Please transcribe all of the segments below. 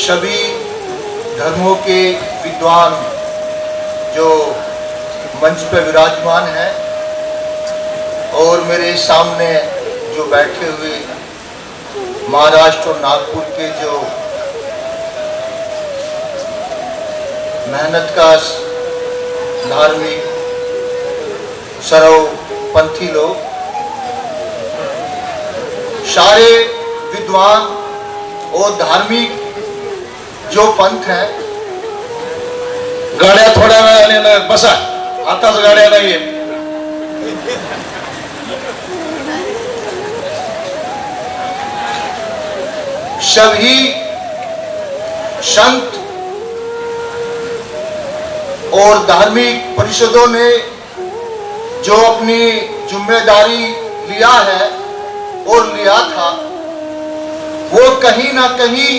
सभी धर्मों के विद्वान जो मंच पर विराजमान हैं और मेरे सामने जो बैठे हुए महाराष्ट्र और नागपुर के जो मेहनत का धार्मिक सर्वपंथी लोग, सारे विद्वान और धार्मिक जो पंथ हैं। गाड्या थोड्या वेळाने ना बसा, आताच गाड्या नाहीये. सभी संत और धार्मिक परिषदों ने जो अपनी जिम्मेदारी लिया है और लिया था, वो कहीं ना कहीं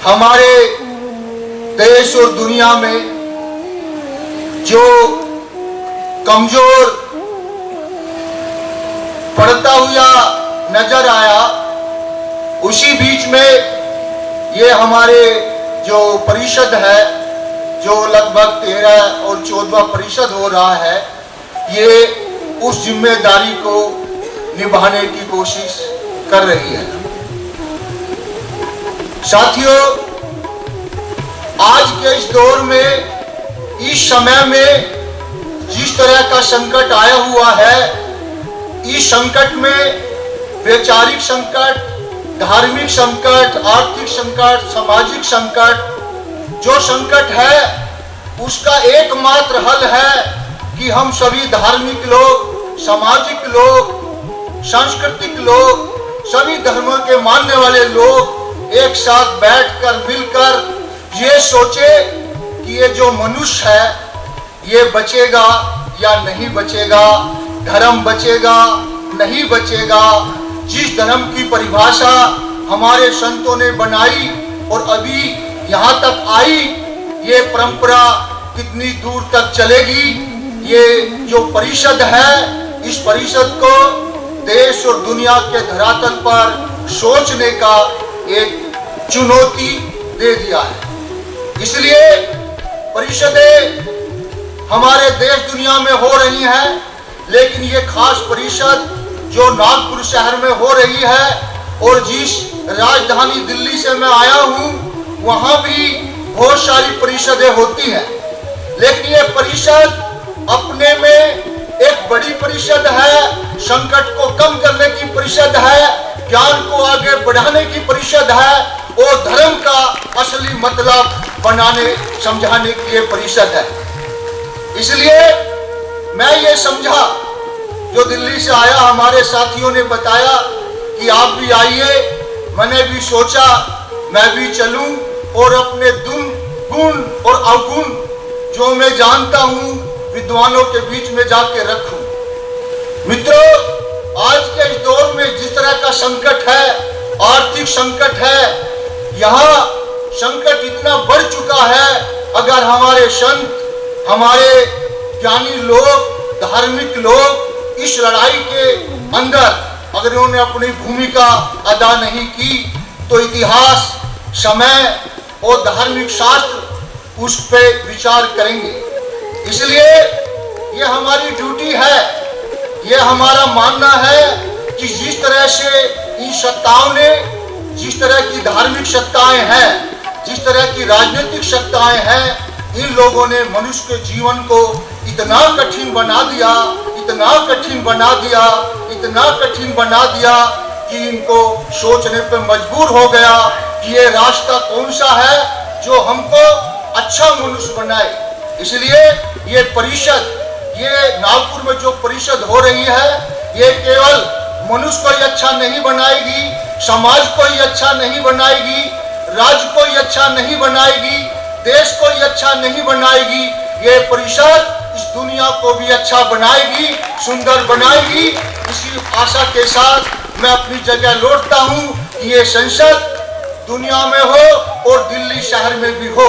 हमारे देश और दुनिया में जो कमजोर पड़ता हुआ नजर आया, उसी बीच में ये हमारे जो परिषद है, जो लगभग 13 और 14 परिषद हो रहा है, ये उस जिम्मेदारी को निभाने की कोशिश कर रही है। साथियों, आज के इस दौर में, इस समय में जिस तरह का संकट आया हुआ है, इस संकट में वैचारिक संकट, धार्मिक संकट, आर्थिक संकट, सामाजिक संकट, जो संकट है उसका एकमात्र हल है कि हम सभी धार्मिक लोग, सामाजिक लोग, सांस्कृतिक लोग, सभी धर्मों के मानने वाले लोग एक साथ बैठकर मिलकर ये सोचे कि ये जो मनुष्य है ये बचेगा या नहीं बचेगा, धर्म बचेगा नहीं बचेगा। जिस धर्म की परिभाषा हमारे संतों ने बनाई और अभी यहाँ तक आई, ये परंपरा कितनी दूर तक चलेगी, ये जो परिषद है, इस परिषद को देश और दुनिया के धरातल पर सोचने का एक चुनौती दे दिया है। इसलिए परिषदें हमारे देश दुनिया में हो रही हैं, लेकिन ये खास परिषद जो नागपुर शहर में हो रही है और जिस राजधानी दिल्ली से मैं आया हूँ, वहाँ भी बहुत सारी परिषदें होती हैं, लेकिन ये परिषद अपने में एक बड़ी परिषद है, संकट को कम करने की परिषद है, ज्ञान को आगे बढ़ाने की परिषद है और धर्म का असली मतलब बनाने समझाने की ये परिषद है। इसलिए मैं ये समझा, जो दिल्ली से आया हमारे साथियों ने बताया कि आप भी आइए, मैंने भी सोचा मैं भी चलूं और अपने गुण और अवगुण जो मैं जानता हूं विद्वानों के बीच में जाके रखूं। मित्रों, आज के इस दौर में जिस तरह का संकट है, आर्थिक संकट है, यहाँ संकट इतना बढ़ चुका है, अगर हमारे संत, हमारे ज्ञानी लोग, धार्मिक लोग इस लड़ाई के अंदर अगर उन्होंने अपनी भूमिका अदा नहीं की, तो इतिहास, समय और धार्मिक शास्त्र उस पर विचार करेंगे। इसलिए ये हमारी ड्यूटी है, ये हमारा मानना है कि जिस तरह से इन सत्ताओं ने, जिस तरह की धार्मिक सत्ताएं हैं, जिस तरह की राजनीतिक सत्ताएं हैं, इन लोगों ने मनुष्य के जीवन को इतना कठिन बना दिया, इतना कठिन बना दिया, इतना कठिन बना दिया कि इनको सोचने पर मजबूर हो गया कि ये रास्ता कौन सा है जो हमको अच्छा मनुष्य बनाए। इसलिए ये परिषद, ये नागपुर में जो परिषद हो रही है, ये केवल मनुष्य को ही अच्छा नहीं बनाएगी, समाज को ही अच्छा नहीं बनाएगी, राज्य को ही अच्छा नहीं बनाएगी, देश को ही अच्छा नहीं बनाएगी। ये परिषद इस दुनिया को भी अच्छा बनाएगी, सुंदर बनाएगी। इसी आशा के साथ मैं अपनी जगह लौटता हूँ कि ये संसद दुनिया में हो और दिल्ली शहर में भी हो।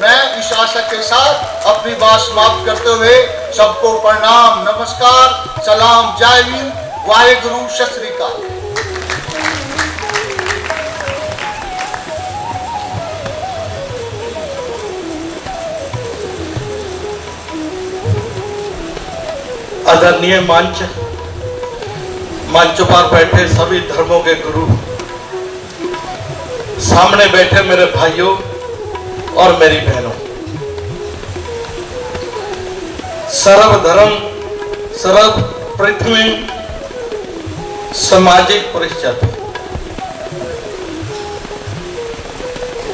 मैं इस आशा के साथ अपनी बात समाप्त करते हुए सबको प्रणाम, नमस्कार, सलाम, जय हिंद, वाहेगुरु, सत श्री अकाल। आदरणीय मंच पर बैठे सभी धर्मों के गुरु, सामने बैठे मेरे भाइयों और मेरी बहनों, सर्वधर्म सर्व पृथ्वी सामाजिक परिषद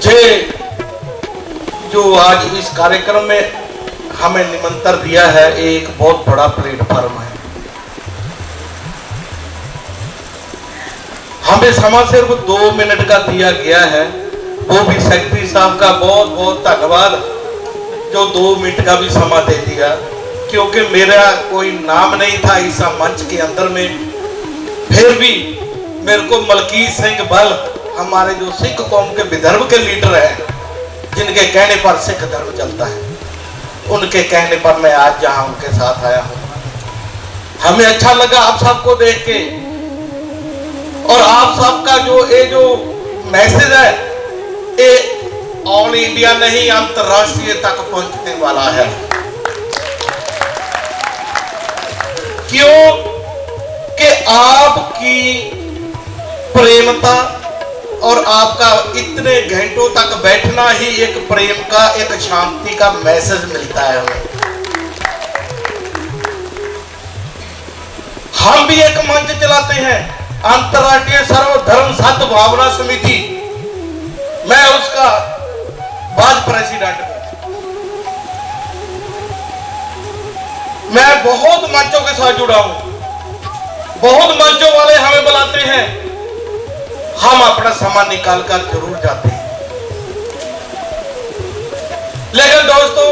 जे जो आज इस कार्यक्रम में हमें निमंत्रण दिया है, एक बहुत बड़ा प्लेटफॉर्म है। हमें समय सिर्फ 2 मिनट का दिया गया है, वो भी सेक्रेटरी साहब का बहुत बहुत धन्यवाद जो 2 मिनट का भी समय दे दिया, क्योंकि मेरा कोई नाम नहीं था इस मंच के अंदर में। फिर भी मेरे को मलकीत सिंह बल, हमारे जो सिख कौम के विदर्भ के लीडर हैं, जिनके कहने पर सिख धर्म चलता है, उनके कहने पर मैं आज जहां उनके साथ आया हूं। हमें अच्छा लगा आप सबको देख के, और आप सबका जो मैसेज है ये ऑल इंडिया नहीं अंतरराष्ट्रीय तक पहुंचने वाला है। क्यों कि आपकी प्रेमता और आपका इतने घंटों तक बैठना ही एक प्रेम का, एक शांति का मैसेज मिलता है हमें। हम भी एक मंच चलाते हैं, अंतर्राष्ट्रीय सर्वधर्म सद्भावना समिति, मैं उसका वाइस प्रेसिडेंट हूं। मैं बहुत मंचों के साथ जुड़ा हूं, बहुत मंचों वाले हमें बुलाते हैं, हम अपना समय निकाल कर जरूर जाते हैं। लेकिन दोस्तों,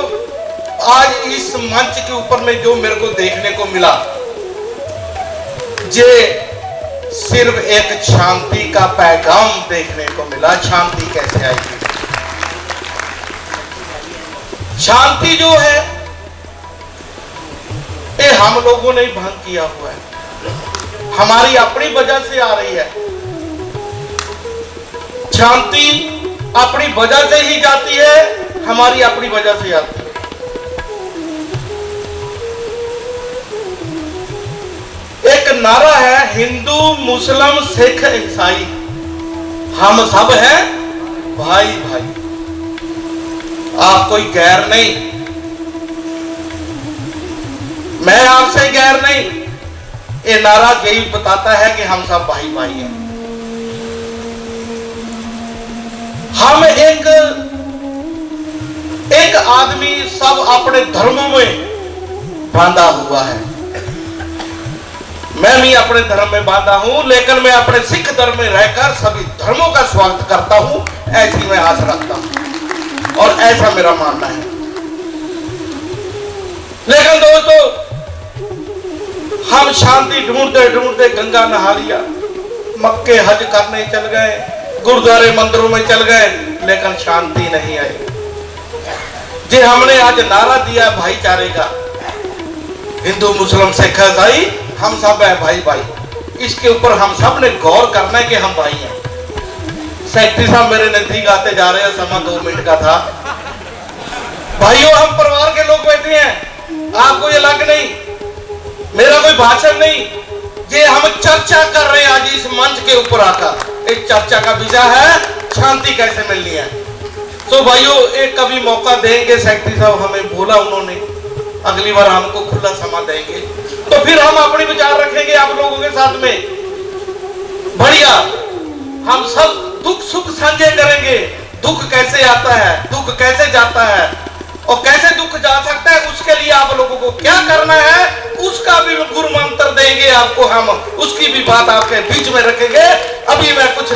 आज इस मंच के ऊपर में जो मेरे को देखने को मिला, जे सिर्फ एक शांति का पैगाम देखने को मिला। शांति कैसे आएगी? शांति जो है ये हम लोगों ने भंग किया हुआ है, हमारी अपनी वजह से आ रही है। शांति अपनी वजह से ही जाती है, हमारी अपनी वजह से आती है। एक नारा है, हिंदू मुस्लिम सिख ईसाई हम सब हैं भाई भाई, आप कोई गैर नहीं, मैं आपसे गैर नहीं। ये नारा यही बताता है कि हम सब भाई भाई हैं। हम एक आदमी सब अपने धर्मों में बांधा हुआ है। मैं भी अपने धर्म में बांधा हूं, लेकिन मैं अपने सिख धर्म में रहकर सभी धर्मों का स्वागत करता हूं, ऐसी मैं आस रखता हूं और ऐसा मेरा मानना है। लेकिन दोस्तों, हम शांति ढूंढते ढूंढते गंगा नहा लिया, मक्के हज करने चल गए, गुरुद्वारे मंदिरों में चल गए, लेकिन शांति नहीं आई। जे हमने आज नारा दिया भाईचारे का, हिंदू मुस्लिम सिख ईसाई हम सब है भाई भाई, इसके ऊपर हम सब ने गौर करना है कि हम भाई हैं। सेक्रेटरी साहब मेरे नजदीक आते जा रहे हैं, समय 2 मिनट का था। भाइयों, हम परिवार के लोग बैठे हैं, आपको ये लग नहीं, मेरा कोई भाषण नहीं, ये हम चर्चा कर रहे हैं आज इस मंच के ऊपर आकर। इस चर्चा का विषय है शांति कैसे मिलनी है। तो भाइयों, एक कभी मौका देंगे, सेक्रेटरी साहब हमें बोला उन्होंने, अगली बार हमको खुला समय देंगे, तो फिर हम अपने विचार रखेंगे आप लोगों के साथ में। बढ़िया, हम सब दुख सुख साझे करेंगे। दुख कैसे आता है, दुख कैसे जाता है और कैसे दुख जा सकता है, उसके लिए आप लोगों को क्या करना है उसका भी गुरु मंत्र देंगे आपको हम, उसकी भी बात आपके बीच में रखेंगे। अभी मैं कुछ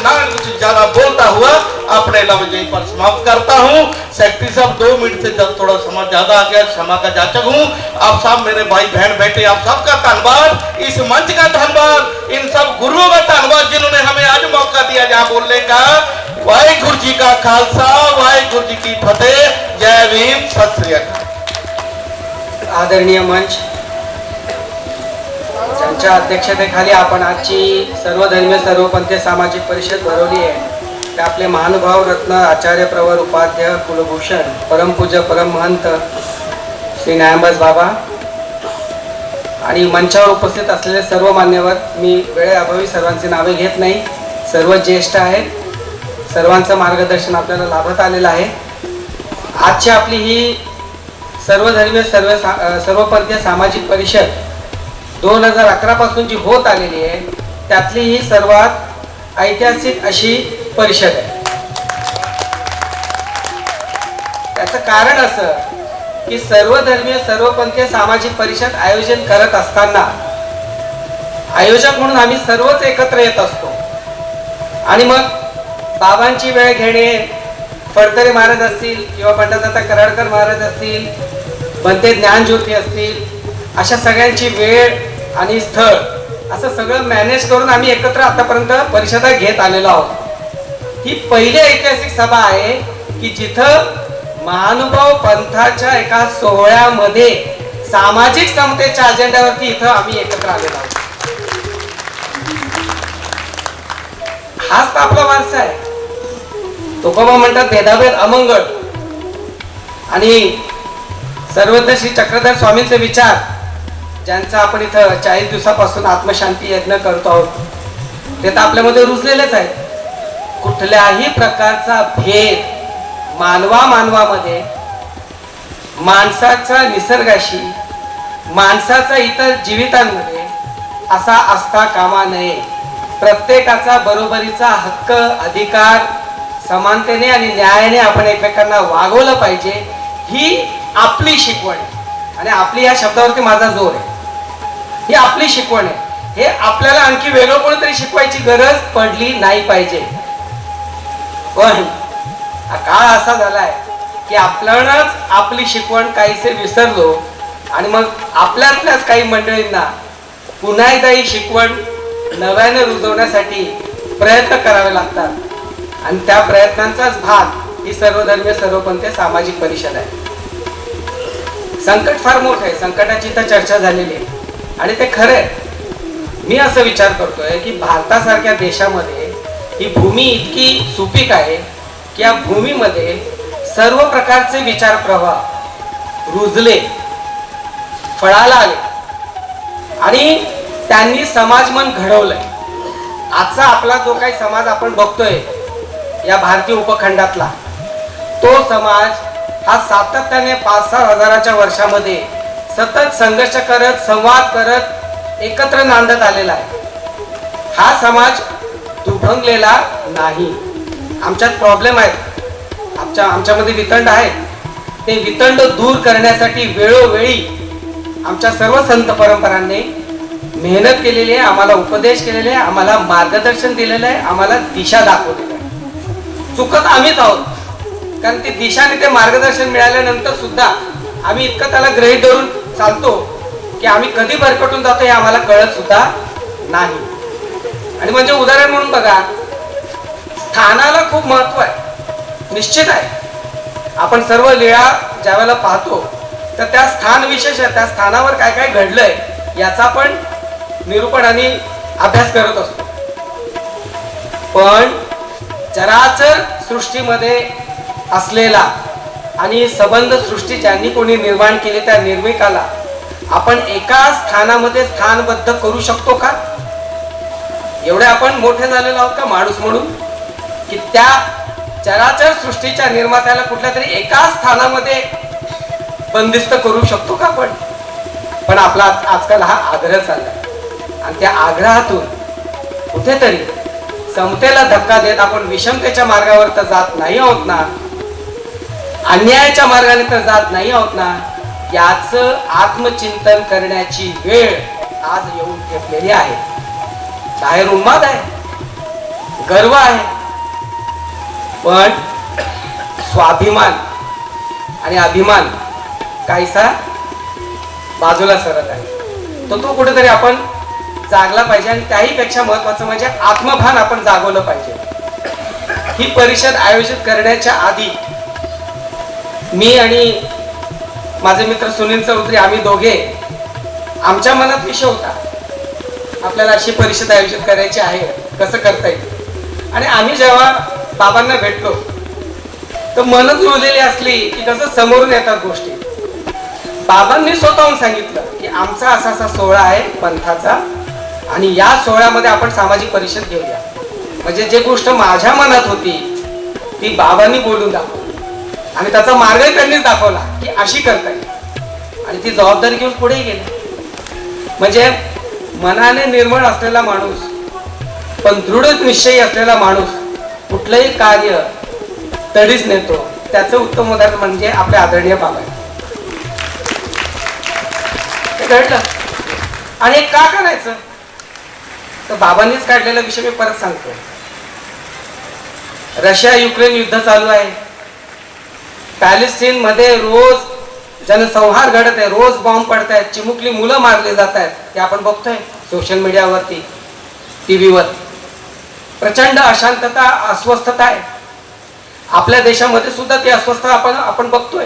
ज्यादा बोलता हुआ अपने लफ्ज यहीं पर समाप्त करता हूं। सेक्रेटरी साहब 2 मिनट से जब थोड़ा समय ज्यादा आ गया, क्षमा का जाचक हूं। आप सब मेरे भाई बहन बेटे, आप सबका धन्यवाद, इस मंच का धन्यवाद, इन सब गुरुओं का धन्यवाद जिन्होंने हमें आज मौका दिया जहां बोलने का। वाहिगुरु जी का खालसा, वाहिगुरु जी की फतेह। जय भीम, सत श्री अकाल। आदरणीय मंच, ज्यांच्या अध्यक्षतेखाली आपण आजची सर्वधर्मीय सर्वपंथीय सामाजिक परिषद भरवली आहे, ते आपले महानुभाव रत्न आचार्य प्रवर उपाध्याय कुलभूषण परमपूज्य परमहंत श्री न्यायंबाज बाबा, आणि मंचावर उपस्थित असलेले सर्व मान्यवर, मी वेळेअभावी सर्वांची नावे घेत नाही. सर्व ज्येष्ठ आहेत, सर्वांचं मार्गदर्शन आपल्याला लाभत आलेलं आहे. आजची आपली ही सर्वधर्मीय सर्वपंथीय सामाजिक परिषद 2011 पासून जी होत आलेली आहे, त्यातली ही सर्वात ऐतिहासिक अशी परिषद आहे. त्याचं कारण असं की सर्वधर्मीय सर्वपंथीय सामाजिक परिषद आयोजन करत असताना आयोजक म्हणून आम्ही सर्वच एकत्र येत असतो. आणि मग बाबांची वेळ घेणे, फडतरे महाराज असतील किंवा पंडितदादा कराडकर महाराज असतील, बनते ज्ञानज्योती असतील, अशा सगळ्यांची वेळ आणि स्थळ असं सगळं मॅनेज करून आम्ही एकत्र आतापर्यंत परिषदा घेत आलेलो आहोत. ही पहिली ऐतिहासिक सभा आहे की जिथं महानुभाव पंथाच्या एका सोहळ्यामध्ये सामाजिक समतेच्या अजेंड्यावरती इथं आम्ही एकत्र आलेलो आहोत. हाच तर आपला वारसा आहे. तुकोबा म्हणतात भेदाभेद अमंगळ. आणि सर्वज्ञ श्री चक्रधर स्वामींचे विचार, ज्यांचा आपण इथं 40 दिवसापासून आत्मशांती यज्ञ करतो आहोत, ते तर आपल्यामध्ये रुजलेलेच आहेत. कुठल्याही प्रकारचा भेद मानवामध्ये, माणसाचा निसर्गाशी, माणसाचा इतर जीवितांमध्ये असा असता कामा नये. प्रत्येकाचा बरोबरीचा हक्क, अधिकार समानतेने आणि न्यायाने आपण एकमेकांना वागवलं पाहिजे. ही आपली शिकवण आहे. आणि आपली या शब्दावरती माझा जोर आहे. ही आपली शिकवण आहे. हे आपल्याला आणखी वेगळं कोणीतरी शिकवायची गरज पडली नाही पाहिजे. पण काळ असा झालाय की आपल्यालाच आपली शिकवण काहीसे विसरलो आणि मग आपल्यातल्याच काही मंडळींना पुन्हा एकदा ही शिकवण नव्याने रुजवण्यासाठी प्रयत्न करावे लागतात. आणि त्या प्रयत्नांचाच भाग ही सर्वधर्मीय सर्वपंथीय सामाजिक परिषद आहे. संकट फार मोठं आहे. संकटाची इथं चर्चा झालेली आहे आणि ते खरं आहे. मी असं विचार करतोय की भारतासारख्या देशामध्ये ही भूमी इतकी सुपीक आहे की या भूमीमध्ये सर्व प्रकारचे विचार प्रवाह रुजले, फळाला आले आणि त्यांनी समाजमन घडवलंय. आजचा आपला जो काही समाज आपण बघतोय या भारतीय उपखंडातला, तो समाज हा सातत्याने 5-6 हजाराच्या वर्षामध्ये सतत संघर्ष करत, संवाद करत एकत्र नांदत आलेला आहे. हा समाज दुभंगलेला नाही. आमच्यात प्रॉब्लेम आहेत, आमच्यामध्ये वितंड आहेत. ते वितंड दूर करण्यासाठी वेळोवेळी आमच्या सर्व संत परंपरांनी मेहनत केलेली आहे, आम्हाला उपदेश केलेले आहे, आम्हाला मार्गदर्शन दिलेलं आहे, आम्हाला दिशा दाखवलेली आहे. चुकत आम्हीच आहोत, कारण ती दिशा आणि ते मार्गदर्शन मिळाल्यानंतर सुद्धा आम्ही इतकं त्याला गृहीत धरून चालतो की आम्ही कधी भरकटून जातो हे आम्हाला कळत सुद्धा नाही. आणि म्हणजे उदाहरण म्हणून बघा, स्थानाला खूप महत्व आहे, निश्चित आहे. आपण सर्व लीळा ज्या वेळेला पाहतो तर त्या स्थान विशेष आहे, त्या स्थानावर काय काय घडलंय याचा आपण निरूपण आणि अभ्यास करत असतो. पण चराचर सृष्टीमध्ये असलेला आणि संबंध सृष्टी ज्यांनी कोणी निर्माण केली त्या निर्मिकाला आपण एका स्थानामध्ये स्थानबद्ध करू शकतो का? एवढे आपण मोठे झालेलो आहोत का माणूस म्हणून की त्या चराचर सृष्टीच्या निर्मात्याला कुठल्या तरी एका स्थानामध्ये बंदिस्त करू शकतो का आपण? पण आपला आजकाल हा आग्रह चाललाय आणि त्या आग्रहातून कुठेतरी समतेला धक्का देत आपण विषमतेच्या मार्गावर तर जात नाही आहोत ना, अन्यायाच्या मार्गाने तर जात नाही आहोत ना, याचं आत्मचिंतन करण्याची वेळ आज येऊन ठेपलेली आहे. बाहेर उन्माद आहे, गर्व आहे, पण स्वाभिमान आणि अभिमान काहीसा बाजूला सरत आहे. तो कुठेतरी आपण जागला पाहिजे आणि त्याही पेक्षा महत्वाचं म्हणजे आत्मभान आपण जागवलं पाहिजे. ही परिषद आयोजित करण्याच्या आधी मी आणि माझे मित्र सुनील चौधरी आम्ही दोघे, आमच्या मनात विषय होता आपल्याला अशी परिषद आयोजित करायची आहे, कसं करता येईल. आणि आम्ही जेव्हा बाबांना भेटलो तर मनच जुळलेली असली की कसं समोरून येतात गोष्टी. बाबांनी स्वतःहून सांगितलं की आमचा असा असा सोहळा आहे पंथाचा आणि या सोहळ्यामध्ये आपण सामाजिक परिषद घेऊया. म्हणजे जे गोष्ट माझ्या मनात होती ती बाबांनी बोलून दाखवली आणि त्याचा मार्गही त्यांनीच दाखवला की अशी करता येईल आणि ती जबाबदारी घेऊन पुढे गेली. म्हणजे मनाने निर्मळ असलेला माणूस पण दृढ निश्चयी असलेला माणूस कुठलंही कार्य तडीच नेतो. त्याचं उत्तम उदाहरण म्हणजे आपले आदरणीय बाबा घडलं. आणि हे का करायचं तर बाबांनीच काढलेला विषय मी परत सांगतो. रशिया युक्रेन युद्ध चालू आहे. पॅलेस्टाईन मध्ये रोज जनसंहार घडत आहे, रोज बॉम्ब पडत आहेत, चिमुकली मुलं मारली जात आहेत. ते आपण बघतोय सोशल मीडियावरती, टीव्हीवर. प्रचंड अशांतता अस्वस्थता आहे. आपल्या देशामध्ये सुद्धा ती अस्वस्थता आपण बघतोय.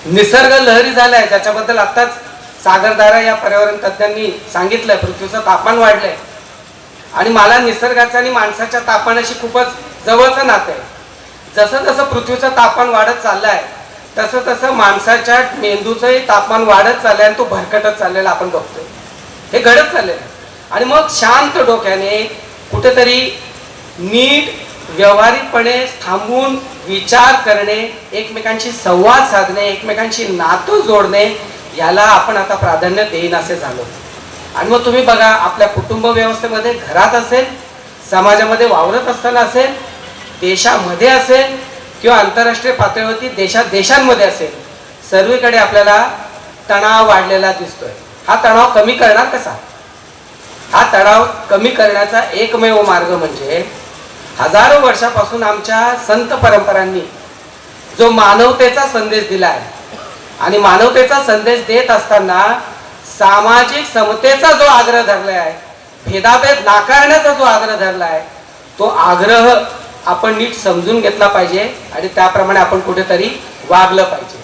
निसर्ग लहरी झालाय ज्याच्याबद्दल आताच सागरधारा या पर्यावरण तज्ञांनी सांगितलंय. पृथ्वीचं तापमान वाढलंय आणि मला निसर्गाचं आणि माणसाच्या तापमानाशी खूपच जवळचं नातं आहे. जसं जसं पृथ्वीचं तापमान वाढत चाललंय तसं तसं माणसाच्या मेंदूचंही तापमान वाढत चाललंय आणि तो भरकटत चाललेला आपण बघतोय. हे घडत चाललंय. आणि मग शांत डोक्याने कुठेतरी नीट व्यावहारिकपणे थांबून विचार करणे, एकमेकांशी संवाद साधणे, एकमेकांशी नातं जोडणे याला आपण आता प्राधान्य देईन असे झालो. आणि मग तुम्ही बघा आपल्या कुटुंब व्यवस्थेमध्ये, घरात असेल, समाजामध्ये वावरत असताना असेल, देशामध्ये असेल किंवा आंतरराष्ट्रीय पातळीवरती देशांमध्ये असेल, सर्वीकडे आपल्याला तणाव वाढलेला दिसतोय. हा तणाव कमी करणार कसा? हा तणाव कमी करण्याचा एकमेव मार्ग म्हणजे हजारो वर्षापासून आमच्या संत परंपरांनी जो मानवतेचा संदेश दिलाय आणि मानवतेचा संदेश देत असताना सामाजिक समतेचा जो आग्रह धरलाय आहे, भेदाभेद नाकारण्याचा जो आग्रह धरलाय, तो आग्रह आपण नीट समजून घेतला पाहिजे आणि त्याप्रमाणे आपण कुठेतरी वागलं पाहिजे.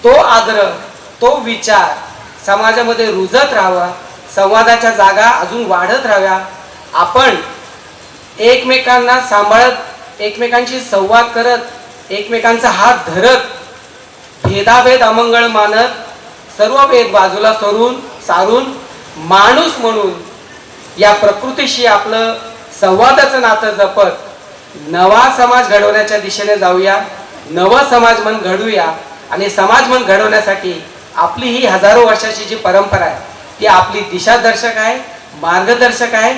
तो आग्रह, तो विचार समाजामध्ये रुजत राहावा, संवादाच्या जागा अजून वाढत राहाव्या. आपण एकमेकांना सांभाळत, एकमेकांशी संवाद करत, एकमेकांचा हात धरत, भेदाभेद अमंगळ मानत, सर्व भेद बाजूला सारून माणूस म्हणून या प्रकृतीशी आपलं संवादाचं नातं जपत नवा समाज घडवण्याच्या दिशेने जाऊया. नवं समाज मन घडूया. आणि समाज मन घडवण्यासाठी आपली ही हजारो वर्षाची जी परंपरा आहे ती आपली दिशादर्शक आहे, मार्गदर्शक आहे.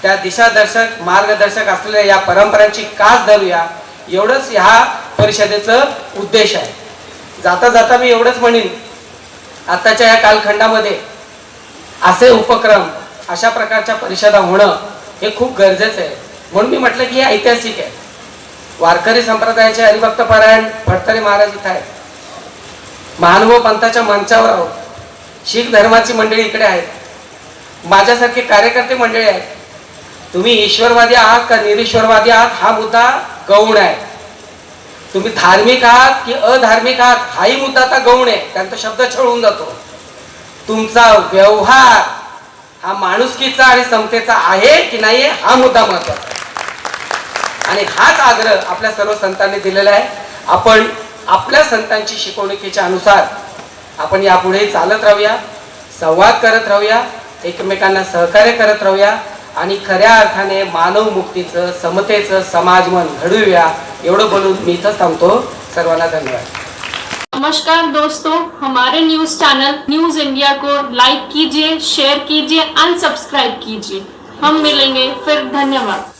त्या दिशादर्शक मार्गदर्शक असलेल्या या परंपरांची कास धरूया, एवढंच ह्या परिषदेचं उद्देश आहे. जाता जाता मी एवढंच म्हणेन, आताच्या या कालखंडामध्ये असे उपक्रम, अशा प्रकारच्या परिषदा होणं हे खूप गरजेचं आहे. म्हणून मी म्हटलं की हे ऐतिहासिक आहे. वारकरी संप्रदायाचे हरिभक्त पारायण फडतरे महाराज इथे आहेत, महानुभव पंथाच्या मंचावर आहोत, शीख धर्माची मंडळी इकडे आहेत, माझ्यासारखे कार्यकर्ते मंडळी आहेत. तुम्ही ईश्वरवादी आहात का निरीश्वरवादी आहात हा मुद्दा गौण आहे. तुम्ही धार्मिक आहात की अधार्मिक आहात हाही मुद्दा आता गौण आहे, त्यांचा शब्द छळून जातो. तुमचा व्यवहार हा माणुसकीचा आणि समतेचा आहे की नाही हा मुद्दा महत्वाचा आहे. आणि हाच आग्रह आपल्या सर्व संतांनी दिलेला आहे. आपण आपल्या संतांची शिकवणुकीच्या अनुसार आपण यापुढे चालत राहूया, संवाद करत राहूया, एकमेकांना सहकार्य करत राहूया आणि खऱ्या अर्थाने मानव मुक्तीचं, समतेचं समाज मन घडवूया. एवढं बोलून मी इथंच थांबतो. सर्वांना धन्यवाद. नमस्कार दोस्तों, हमारे न्यूज चैनल न्यूज इंडिया को लाइक कीजिए, शेयर कीजिए, अनसब्सक्राइब कीजिए. हम मिलेंगे फिर. धन्यवाद.